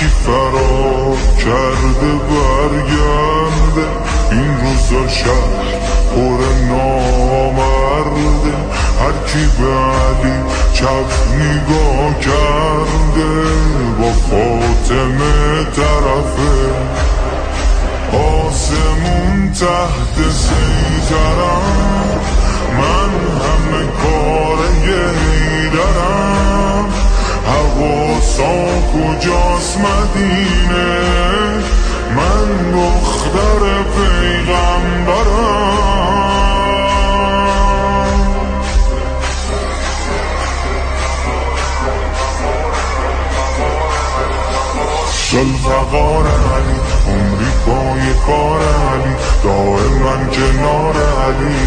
کی فرار کرده برگرده، این روزا شهر پر نامرده، هر کی به علی چپ نگاه کرده با فاطمه طرفه. آسمون تحت سیطرم، من همه کار حیدرم، حواسا کجاست مدینه، من دختر پیغمبرم. ذوالفقار علی، عمری پای کار علی، دائما کنار علی،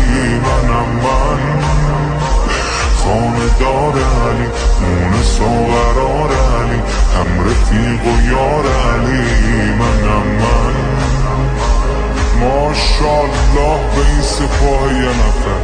منم من خانه دار علی، مونس و قرار علی، هم رفیق و یار علی، منم من. ماشاءالله به این سپاه یه نفر.